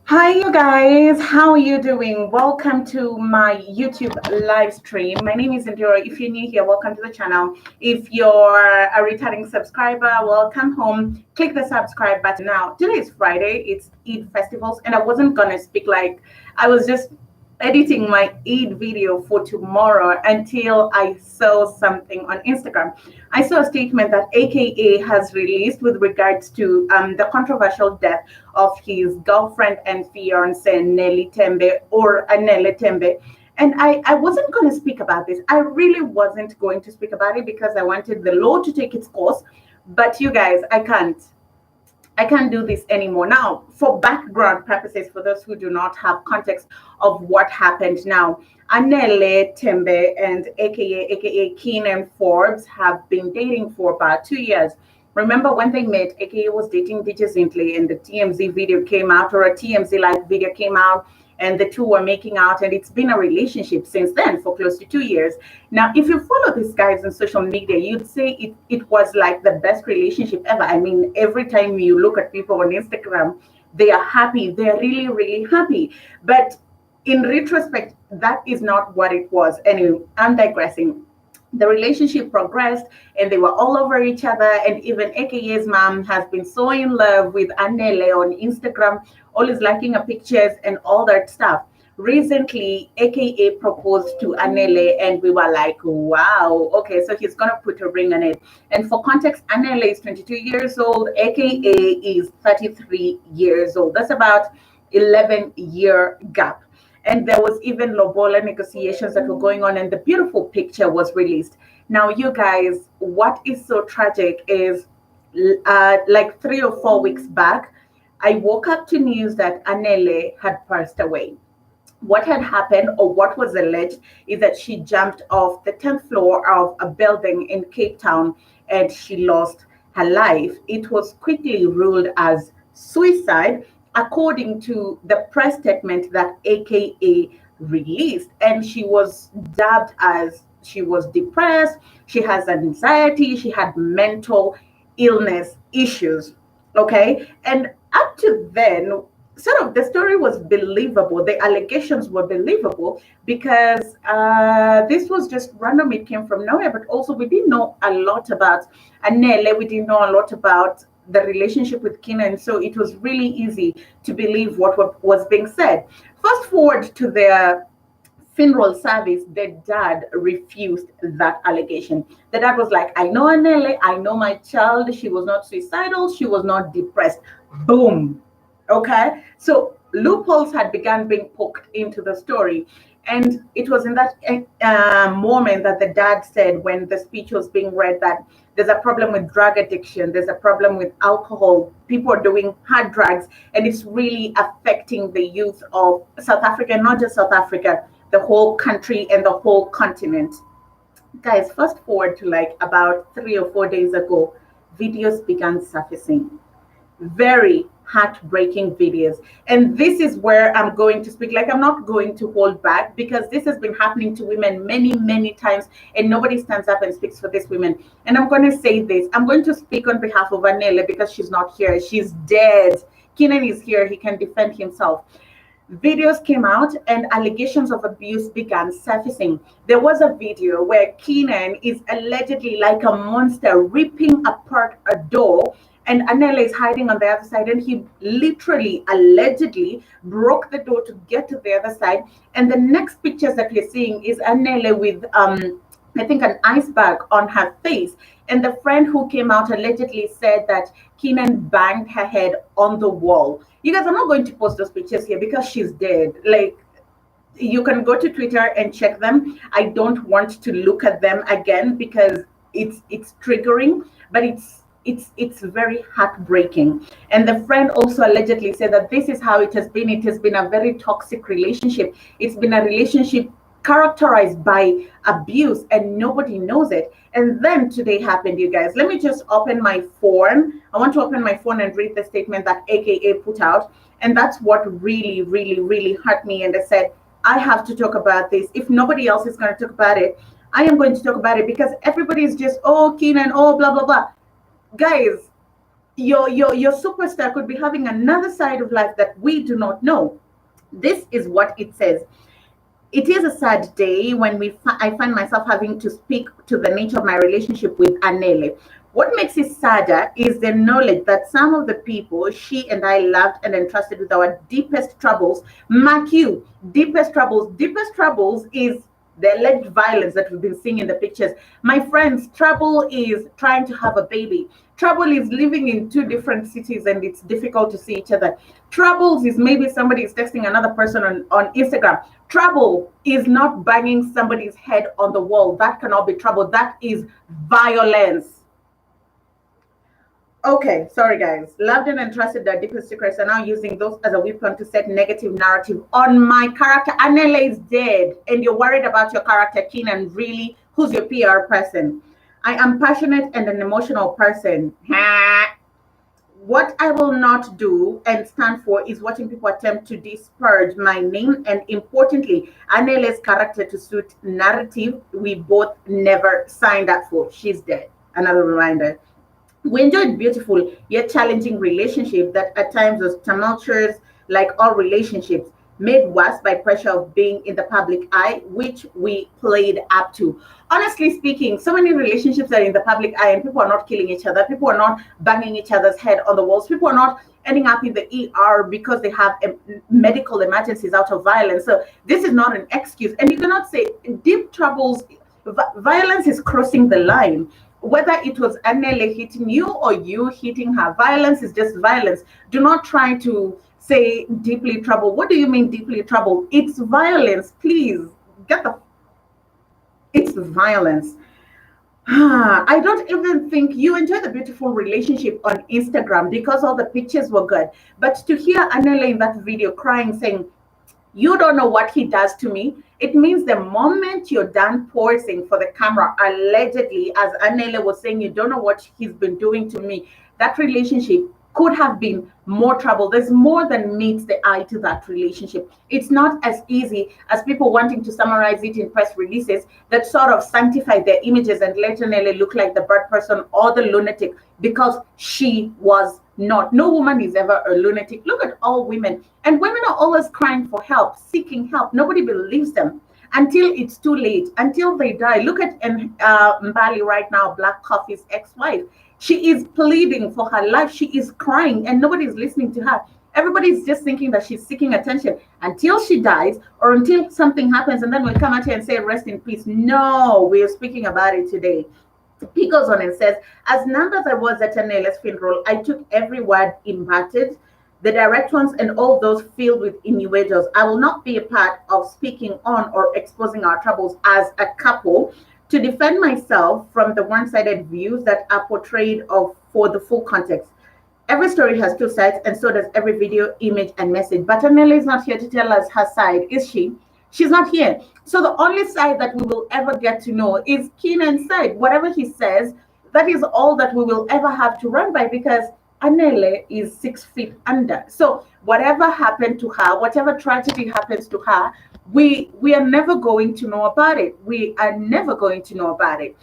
Hi, you guys. How are you doing? Welcome to my YouTube live stream. My name is Indira. If you're new here, welcome to the channel. If you're a returning subscriber, welcome home. Click the subscribe button now. Today is Friday. It's Eid festivals, and I wasn't gonna speak like I was just editing my Eid video for tomorrow until I saw something on Instagram. I saw a statement that AKA has released with regards to the controversial death of his girlfriend and fiance Nellie Tembe or Anele Tembe. And I wasn't going to speak about this. I really wasn't going to speak about it because I wanted the law to take its course. But you guys, I can't. I can't do this anymore. Now, for background purposes, for those who do not have context of what happened now, Anele Tembe and aka Keenan Forbes have been dating for about 2 years. Remember when they met, aka was dating DJ Zintley and the TMZ video came out, or a TMZ like video came out, and the two were making out, and it's been a relationship since then for close to 2 years. Now, if you follow these guys on social media, you'd say it was like the best relationship ever. I mean, every time you look at people on Instagram, they are happy. They're really, really happy. But in retrospect, that is not what it was. Anyway, I'm digressing. The relationship progressed and they were all over each other, and even AKA's mom has been so in love with Anele on Instagram, always liking her pictures and all that stuff. Recently, AKA proposed to Anele, and we were like, wow, okay, so he's gonna put a ring on it. And for context, Anele is 22 years old, AKA is 33 years old. That's about 11-year gap. And there was even lobola negotiations that were going on, and the beautiful picture was released. Now, you guys, what is so tragic is like 3 or 4 weeks back, I woke up to news that Anele had passed away. What had happened, or what was alleged, is that she jumped off the 10th floor of a building in Cape Town and she lost her life. It was quickly ruled as suicide, according to the press statement that AKA released. And she was dubbed as she was depressed, she has anxiety, she had mental illness issues. Okay. And up to then, sort of the story was believable. The allegations were believable because this was just random. It came from nowhere. But also, we didn't know a lot about Anele. We didn't know a lot about the relationship with Keenan. So it was really easy to believe what was being said. Fast forward to their funeral service, the dad refused that allegation. The dad was like, I know Anele, I know my child. She was not suicidal. She was not depressed. Boom. Okay, so loopholes had begun being poked into the story. And it was in that moment that the dad said, when the speech was being read, that there's a problem with drug addiction, there's a problem with alcohol, people are doing hard drugs, and it's really affecting the youth of South Africa, not just South Africa, the whole country and the whole continent. Guys, fast forward to like about 3 or 4 days ago, videos began surfacing, very heartbreaking videos. And this is where I'm going to speak. Like, I'm not going to hold back because this has been happening to women many, many times, and nobody stands up and speaks for these women. And I'm going to say this. I'm going to speak on behalf of Anele because she's not here. She's dead. Keenan is here. He can defend himself. Videos came out and allegations of abuse began surfacing. There was a video where Keenan is allegedly like a monster ripping apart a door, and Anele is hiding on the other side, and he literally, allegedly broke the door to get to the other side. And the next pictures that we're seeing is Anele with I think an ice bag on her face. And the friend who came out allegedly said that Keenan banged her head on the wall. You guys, I'm not going to post those pictures here because she's dead. Like, you can go to Twitter and check them. I don't want to look at them again because it's triggering, but it's very heartbreaking. And the friend also allegedly said that this is how it has been. It has been a very toxic relationship. It's been a relationship characterized by abuse, and nobody knows it. And then today happened, you guys. Let me just open my phone. I want to open my phone and read the statement that AKA put out. And that's what really, really, really hurt me. And I said, I have to talk about this. If nobody else is going to talk about it, I am going to talk about it, because everybody is just, oh, Keenan, oh, blah, blah, blah. Guys, your superstar could be having another side of life that we do not know. This is what it says. It is a sad day when I find myself having to speak to the nature of my relationship with Anele. What makes it sadder is the knowledge that some of the people she and I loved and entrusted with our deepest troubles, mark you, deepest troubles is the alleged violence that we've been seeing in the pictures. My friends, trouble is trying to have a baby. Trouble is living in two different cities and it's difficult to see each other. Troubles is maybe somebody is texting another person on Instagram. Trouble is not banging somebody's head on the wall. That cannot be trouble. That is violence. Okay, sorry guys. Loved and entrusted their deepest secrets are now using those as a weapon to set negative narrative on my character. Anele is dead, and you're worried about your character, Keenan. Really? Who's your PR person? I am passionate and an emotional person. What I will not do and stand for is watching people attempt to disparage my name and, importantly, Anele's character to suit narrative we both never signed up for. She's dead. Another reminder. We enjoyed beautiful yet challenging relationship that at times was tumultuous, like all relationships, made worse by pressure of being in the public eye, which we played up to. Honestly speaking, so many relationships are in the public eye and people are not killing each other. People are not banging each other's head on the walls. People are not ending up in the ER because they have medical emergencies out of violence. So this is not an excuse. And you cannot say deep troubles, violence is crossing the line. Whether it was Anele hitting you or you hitting her, violence is just violence. Do not try to say deeply troubled. What do you mean deeply troubled? It's violence. Please get the. It's violence. I don't even think you enjoy the beautiful relationship on Instagram because all the pictures were good. But to hear Anele in that video crying, saying, you don't know what he does to me. It means the moment you're done posing for the camera, allegedly, as Anele was saying, you don't know what he's been doing to me. That relationship could have been more trouble. There's more than meets the eye to that relationship. It's not as easy as people wanting to summarize it in press releases that sort of sanctify their images and let Anele look like the bad person or the lunatic, because she was not. No woman is ever a lunatic. Look at all women. And women are always crying for help, seeking help. Nobody believes them until it's too late, until they die. Look at Mbali right now, Black Coffee's ex-wife. She is pleading for her life. She is crying and nobody is listening to her. Everybody's just thinking that she's seeking attention until she dies or until something happens, and then we'll come at her and say, rest in peace. No, we are speaking about it today. He goes on and says, as numb as I was at Anele's funeral, I took every word imparted, the direct ones and all those filled with innuendos. I will not be a part of speaking on or exposing our troubles as a couple to defend myself from the one-sided views that are portrayed of for the full context. Every story has two sides, and so does every video, image, and message. But Anele is not here to tell us her side, is she? She's not here. So the only side that we will ever get to know is Keenan's side. Whatever he says, that is all that we will ever have to run by, because Anele is 6 feet under. So whatever happened to her, whatever tragedy happens to her, we are never going to know about it. We are never going to know about it.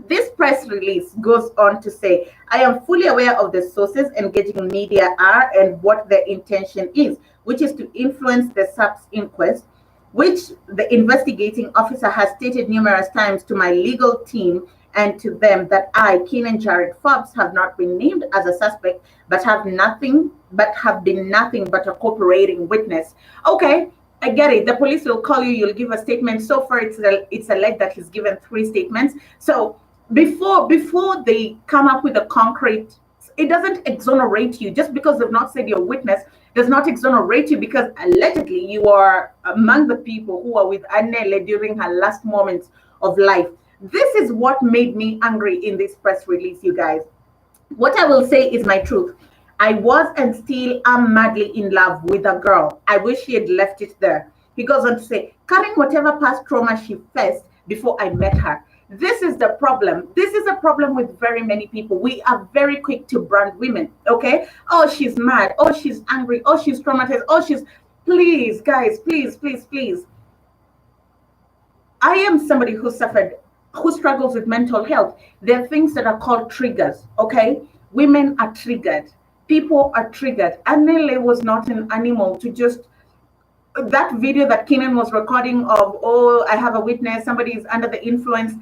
This press release goes on to say, I am fully aware of the sources engaging media are and what their intention is, which is to influence the SAP's inquest, which the investigating officer has stated numerous times to my legal team and to them that I, Keenan Jared Forbes, have not been named as a suspect, but have been nothing but a cooperating witness. Okay, I get it. The police will call you, you'll give a statement. So far, it's alleged that he's given 3 statements. So before they come up with a concrete, it doesn't exonerate you. Just because they've not said you're a witness does not exonerate you, because allegedly you are among the people who are with Anele during her last moments of life. This is what made me angry in this press release, you guys. What I will say is my truth. I was and still am madly in love with a girl. I wish she had left it there. He goes on to say, carrying whatever past trauma she faced before I met her. This is the problem. This is a problem with very many people. We are very quick to brand women, okay? Oh, she's mad. Oh, she's angry. Oh, she's traumatized. Oh, she's... Please, guys, please, please, please. I am somebody who struggles with mental health. There are things that are called triggers, okay? Women are triggered. People are triggered. Anele was not an animal to just that video that Kenan was recording of, oh, I have a witness, somebody is under the influence.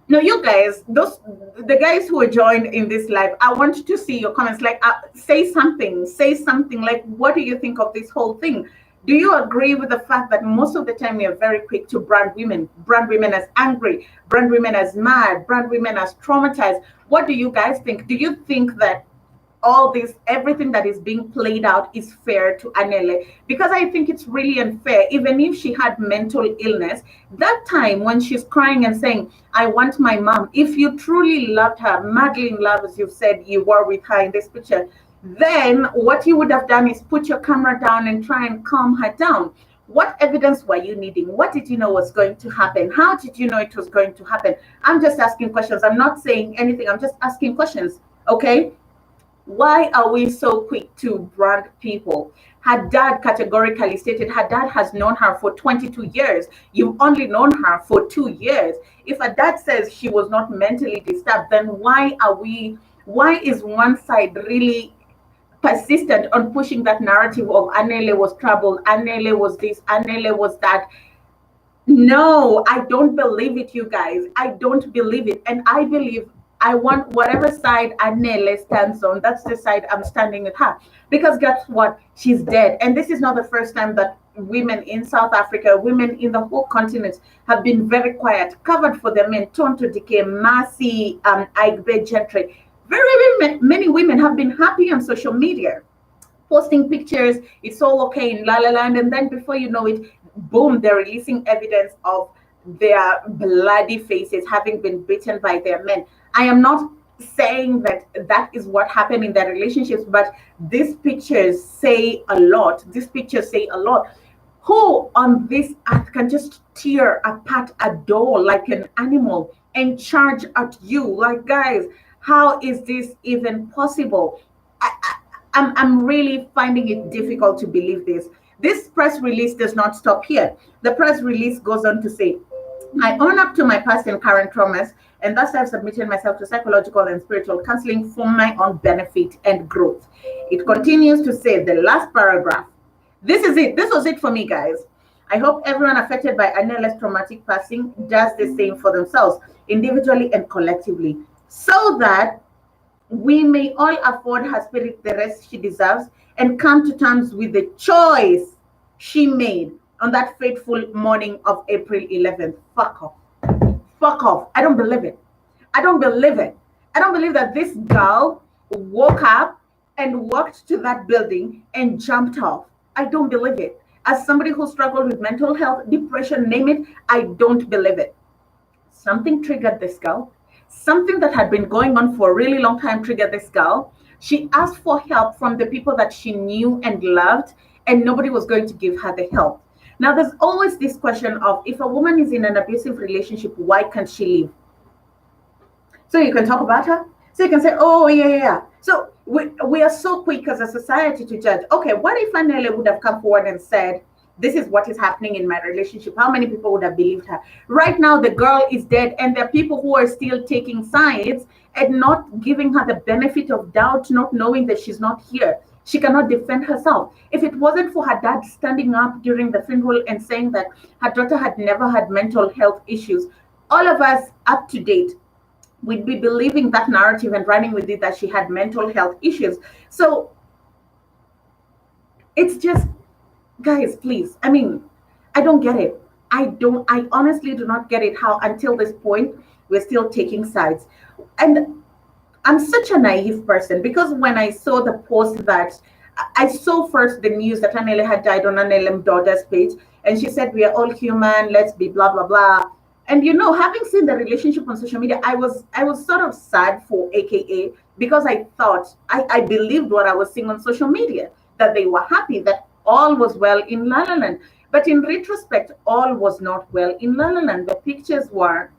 No, you guys, the guys who are joined in this live, I want to see your comments. Like, say something. Say something. Like, what do you think of this whole thing? Do you agree with the fact that most of the time we are very quick to brand women as angry, brand women as mad, brand women as traumatized? What do you guys think? Do you think that all this, everything that is being played out is fair to Anele? Because I think it's really unfair. Even if she had mental illness, that time when she's crying and saying, I want my mom, if you truly loved her, madly in love, as you've said you were with her in this picture, then what you would have done is put your camera down and try and calm her down. What evidence were you needing? What did you know was going to happen? How did you know it was going to happen? I'm just asking questions. I'm not saying anything. I'm just asking questions. Okay? Why are we so quick to brand people? Her dad categorically stated her dad has known her for 22 years. You've only known her for 2 years. If her dad says she was not mentally disturbed, then why is one side really persistent on pushing that narrative of Anele was troubled, Anele was this, Anele was that? No, I don't believe it, you guys. I don't believe it. And I believe I want whatever side Anele stands on, that's the side I'm standing with her. Because guess what? She's dead. And this is not the first time that women in South Africa, women in the whole continent have been very quiet, covered for their men, torn to decay, Mercy, Aigbe Gentry. Many women have been happy on social media, posting pictures, it's all okay in La La Land, and then before you know it, boom, they're releasing evidence of their bloody faces having been beaten by their men. I am not saying that that is what happened in their relationships, but these pictures say a lot. These pictures say a lot. Who on this earth can just tear apart a door like an animal and charge at you? Like, guys, how is this even possible? I'm really finding it difficult to believe this. This press release does not stop here. The press release goes on to say, I own up to my past and current traumas, and thus I've submitted myself to psychological and spiritual counseling for my own benefit and growth. It continues to say, the last paragraph. This is it. This was it for me, guys. I hope everyone affected by Anele's traumatic passing does the same for themselves, individually and collectively, so that we may all afford her spirit the rest she deserves and come to terms with the choice she made on that fateful morning of April 11th. Fuck off. Fuck off. I don't believe it. I don't believe it. I don't believe that this girl woke up and walked to that building and jumped off. I don't believe it. As somebody who struggled with mental health, depression, name it, I don't believe it. Something triggered this girl. Something that had been going on for a really long time triggered this girl. She asked for help from the people that she knew and loved, and nobody was going to give her the help. Now, there's always this question of, if a woman is in an abusive relationship, why can't she leave? So you can talk about her. So you can say, oh, yeah. So we are so quick as a society to judge. Okay, what if Anele would have come forward and said, this is what is happening in my relationship? How many people would have believed her? Right now, the girl is dead, and there are people who are still taking sides and not giving her the benefit of doubt, not knowing that she's not here. She cannot defend herself. If it wasn't for her dad standing up during the funeral and saying that her daughter had never had mental health issues, all of us up to date, we'd be believing that narrative and running with it, that she had mental health issues. So it's just, guys, please. I mean, I don't get it. I honestly do not get it how until this point we're still taking sides. And I'm such a naive person, because when I saw the post that I saw first the news that Anele had died on Anele's daughter's page, and she said, we are all human, let's be blah, blah, blah. And having seen the relationship on social media, I was sort of sad for AKA, because I thought, I believed what I was seeing on social media, that they were happy, that all was well in La La Land. But in retrospect, all was not well in La La Land. The pictures were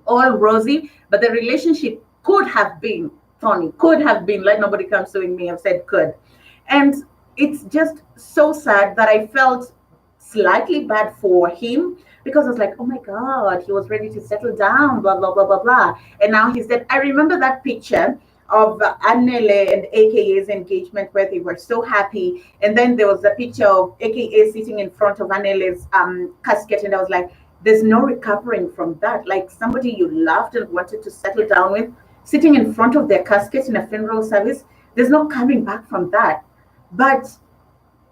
all rosy, but the relationship could have been thorny, could have been, let nobody come suing me, I've said could. And it's just so sad that I felt slightly bad for him, because I was like, oh my God, he was ready to settle down, blah, blah, blah, blah, blah. And now he's dead. I remember that picture of Anele and AKA's engagement where they were so happy. And then there was a picture of AKA sitting in front of Anele's casket. And I was like, there's no recovering from that. Like somebody you loved and wanted to settle down with, sitting in front of their casket in a funeral service, there's no coming back from that. But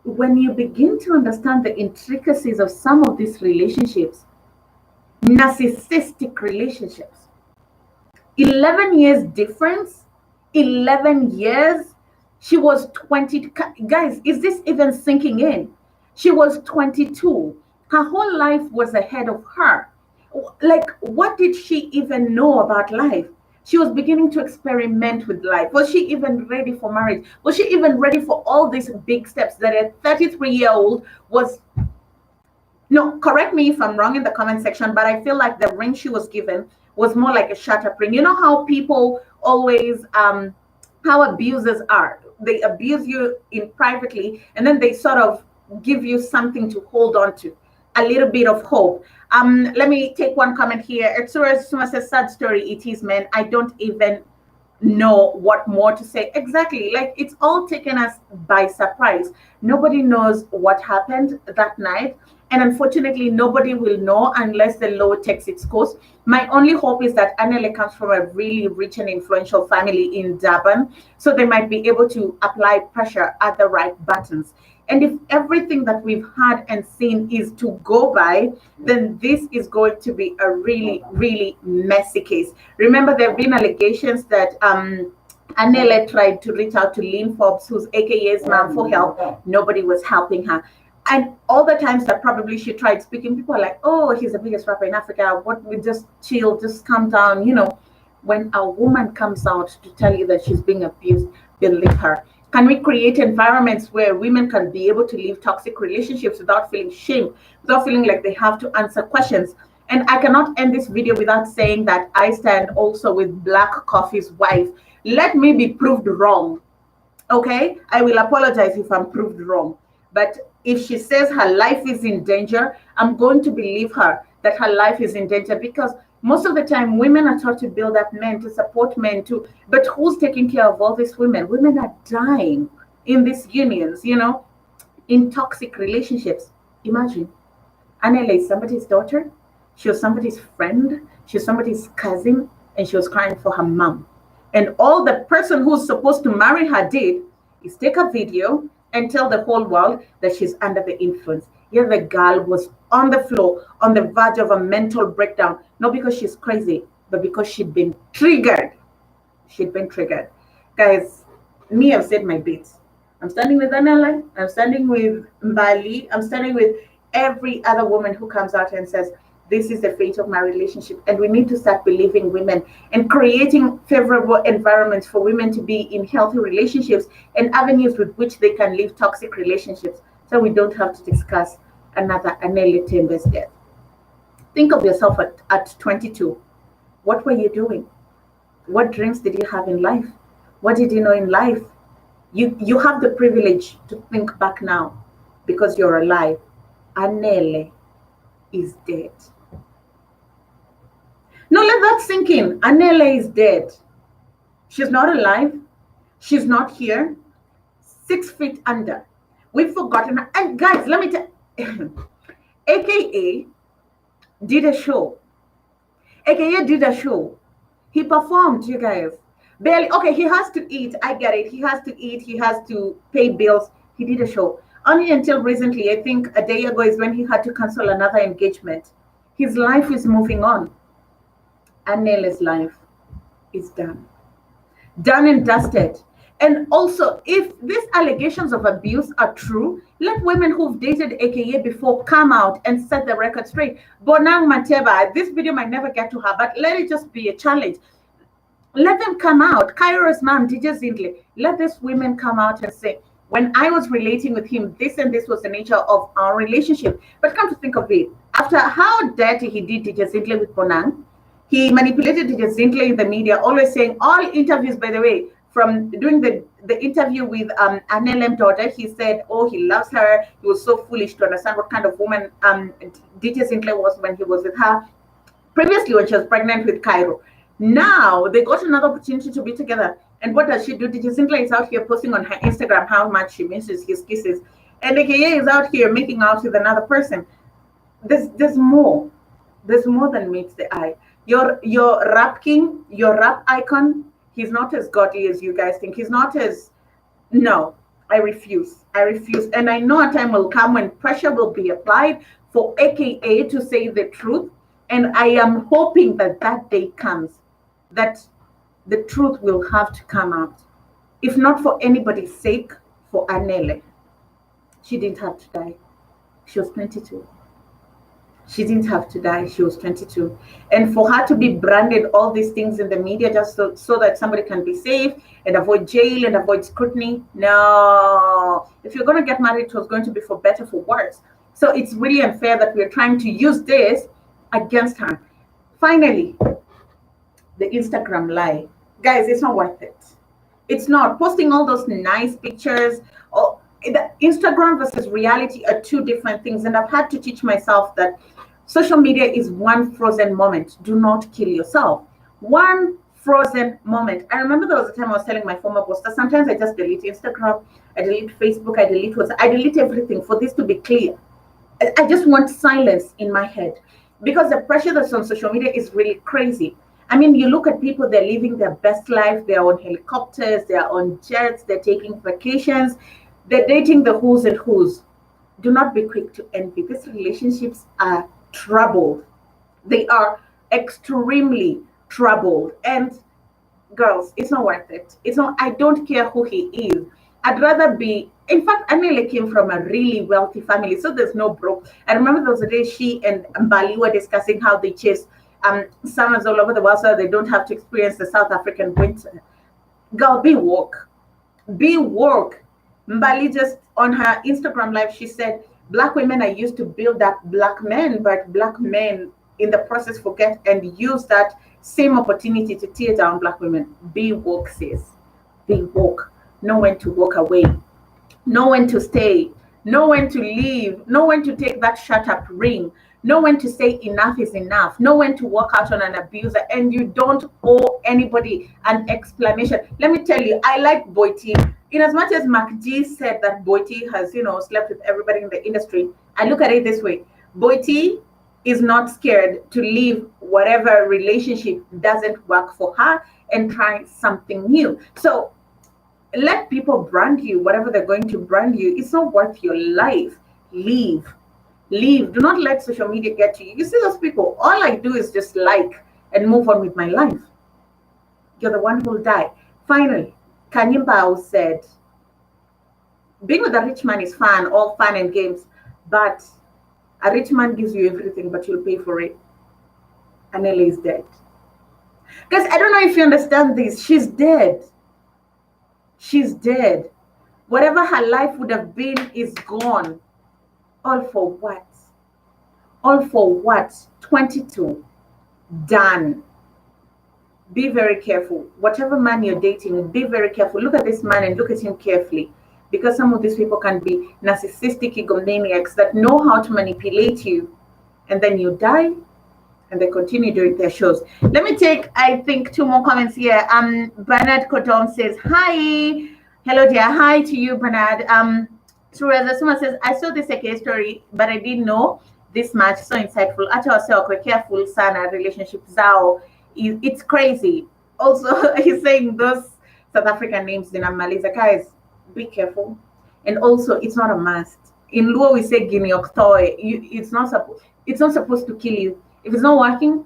when you begin to understand the intricacies of some of these relationships, narcissistic relationships, 11 years difference, 11 years. She was 20. Guys, is this even sinking in? She was 22. Her whole life was ahead of her. Like, what did she even know about life? She was beginning to experiment with life. Was she even ready for marriage? Was she even ready for all these big steps that a 33-year-old was? No, correct me if I'm wrong in the comment section, but I feel like the ring she was given was more like a shut-up ring. You know how people always, how abusers are. They abuse you in privately, and then they sort of give you something to hold on to, a little bit of hope. Let me take one comment here. Suma says, sad story it is, man. I don't even know what more to say. Exactly. Like, it's all taken us by surprise. Nobody knows what happened that night. And unfortunately, nobody will know unless the law takes its course. My only hope is that Anele comes from a really rich and influential family in Durban, so they might be able to apply pressure at the right buttons. And if everything that we've had and seen is to go by, then this is going to be a really, really messy case. Remember, there have been allegations that Anele tried to reach out to Lynn Forbes, who's AKA's mom, for help. Nobody was helping her. And all the times that probably she tried speaking, people are like, oh, he's the biggest rapper in Africa. What, we just chill, just calm down. You know, when a woman comes out to tell you that she's being abused, believe her. Can we create environments where women can be able to live toxic relationships without feeling shame, without feeling like they have to answer questions? And I cannot end this video without saying that I stand also with Black Coffee's wife. Let me be proved wrong. Okay? I will apologize if I'm proved wrong. But if she says her life is in danger, I'm going to believe her that her life is in danger, because most of the time women are taught to build up men, to support men, but who's taking care of all these women? Women are dying in these unions, you know, in toxic relationships. Imagine, Anele is somebody's daughter, she was somebody's friend, she was somebody's cousin, and she was crying for her mom. And all the person who's supposed to marry her did is take a video and tell the whole world that she's under the influence. Here the girl was on the floor, on the verge of a mental breakdown, not because she's crazy, but because she'd been triggered. She'd been triggered. Guys, me, I've said my bits. I'm standing with Anele, I'm standing with Mbali, I'm standing with every other woman who comes out and says, this is the fate of my relationship. And we need to start believing women and creating favorable environments for women to be in healthy relationships and avenues with which they can live toxic relationships, so we don't have to discuss another Nellie Tembe's death. Think of yourself at 22. What were you doing? What dreams did you have in life? What did you know in life? You have the privilege to think back now because you're alive. Anele is dead. No, let that sink in. Anele is dead. She's not alive. She's not here. 6 feet under. We've forgotten her. And guys, let me tell AKA did a show. AKA did a show. He performed, you guys. Barely. Okay, he has to eat. I get it. He has to eat. He has to pay bills. He did a show. Only until recently, I think a day ago, is when he had to cancel another engagement. His life is moving on. Anele's life is done. Done and dusted. And also, if these allegations of abuse are true, let women who've dated AKA before come out and set the record straight. Bonang Mateba, this video might never get to her, but let it just be a challenge. Let them come out. Cairo's mom, DJ Zindley, let these women come out and say, when I was relating with him, this and this was the nature of our relationship. But come to think of it, after how dirty he did DJ Zindley with Bonang, he manipulated DJ Zindley in the media, always saying, all interviews, by the way, from doing the interview with Anele's daughter, he said, oh, he loves her. He was so foolish to understand what kind of woman DJ Zindley was when he was with her. Previously, when she was pregnant with Cairo. Now, they got another opportunity to be together. And what does she do? DJ Simply is out here posting on her Instagram how much she misses his kisses. And AKA is out here making out with another person. There's more. There's more than meets the eye. Your rap king, your rap icon, he's not as godly as you guys think. He's not as no. I refuse. I refuse. And I know a time will come when pressure will be applied for AKA to say the truth. And I am hoping that that day comes, that the truth will have to come out. If not for anybody's sake, for Anele. She didn't have to die. She was 22. She didn't have to die. She was 22. And for her to be branded all these things in the media just so that somebody can be safe and avoid jail and avoid scrutiny. No. If you're going to get married, it was going to be for better, for worse. So it's really unfair that we're trying to use this against her. Finally, the Instagram lie. Guys, it's not worth it. It's not. Posting all those nice pictures. Or the Instagram versus reality are two different things. And I've had to teach myself that social media is one frozen moment. Do not kill yourself. One frozen moment. I remember there was a time I was telling my former boss that sometimes I just delete Instagram, I delete Facebook, I delete WhatsApp, I delete everything for this to be clear. I just want silence in my head because the pressure that's on social media is really crazy. I mean, you look at people, they're living their best life. They're on helicopters, they're on jets, they're taking vacations, they're dating the who's and who's. Do not be quick to envy. These relationships are troubled. They are extremely troubled. And girls, it's not worth it. It's not, I don't care who he is. I'd rather be, in fact, Anele came from a really wealthy family, so there's no broke. I remember there was a day she and Mbali were discussing how they chase summers all over the world so they don't have to experience the South African winter. Girl, be woke. Be woke. Mbali just on her Instagram live, she said, Black women are used to build up Black men, but Black men in the process forget and use that same opportunity to tear down Black women. Be woke, sis. Be woke. Know when to walk away. Know when to stay. Know when to leave. Know when to take that shut up ring. Know when to say enough is enough. Know when to walk out on an abuser, and you don't owe anybody an explanation. Let me tell you, I like Boiti. In as much as MacG said that Boiti has, slept with everybody in the industry, I look at it this way. Boiti is not scared to leave whatever relationship doesn't work for her and try something new. So let people brand you, whatever they're going to brand you. It's not worth your life. Leave. Do not let social media get to you. You see those people, all I do is just like and move on with my life. You're the one who will die. Finally, Kanyimbao said, being with a rich man is fun, all fun and games, but a rich man gives you everything, but you'll pay for it. Anele is dead. Guys, I don't know if you understand this. She's dead. She's dead. Whatever her life would have been is gone. All for what? All for what? 22. Done. Be very careful. Whatever man you're dating, be very careful. Look at this man and look at him carefully. Because some of these people can be narcissistic egomaniacs that know how to manipulate you. And then you die and they continue doing their shows. Let me take, I think, 2 more comments here. Bernard Kodom says, hi. Hello, dear. Hi to you, Bernard. Someone says, I saw this AK story, but I didn't know this much. So insightful. Acha wase careful sana relationship zao. It's crazy. Also, he's saying those South African names in Amaliza. Guys, be careful. And also, it's not a must. In Luo, we say Guinea Octoy. It's not supposed to kill you. If it's not working,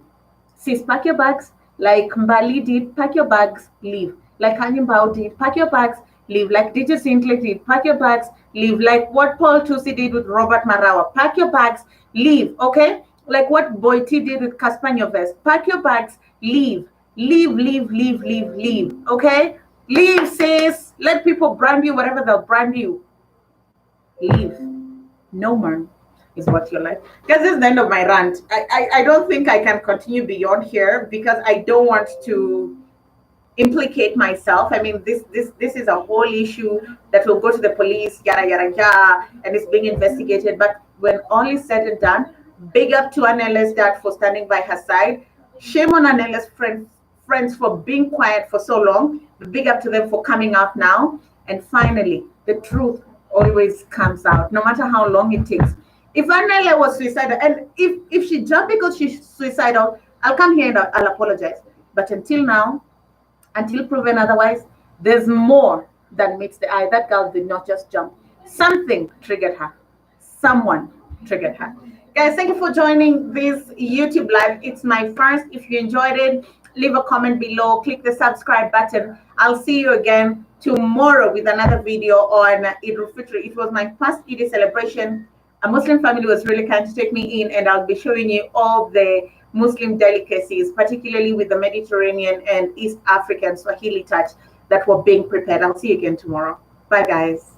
sis, pack your bags. Like Mbali did, pack your bags, leave. Like Kanyimbao did, pack your bags, leave. Like DJ Sintle did, pack your bags, leave. Like what Paul Tusi did with Robert Marawa, pack your bags, leave, okay? Like what Boiti did with Caspanyoves, pack your bags, leave. Leave, okay? Leave, sis. Let people brand you whatever they'll brand you. Leave. No man is what you're like. Guys, this is the end of my rant. I don't think I can continue beyond here because I don't want to implicate myself. I mean, this is a whole issue that will go to the police, yada yada yada, and it's being investigated. But when all is said and done, big up to Anele's dad for standing by her side. Shame on Anele's friends for being quiet for so long, Big up to them for coming out now. And finally, the truth always comes out, no matter how long it takes. If Anele was suicidal, and if she jumped because she's suicidal, I'll come here and I'll apologize. But until now, until proven otherwise, there's more than meets the eye. That girl did not just jump. Something triggered her. Someone triggered her. Guys, thank you for joining this YouTube live. It's my first. If you enjoyed it, leave a comment below. Click the subscribe button. I'll see you again tomorrow with another video on Eid al-Fitr. It was my first Eid celebration. A Muslim family was really kind to take me in, and I'll be showing you all the Muslim delicacies, particularly with the Mediterranean and East African Swahili touch that were being prepared. I'll see you again tomorrow. Bye, guys.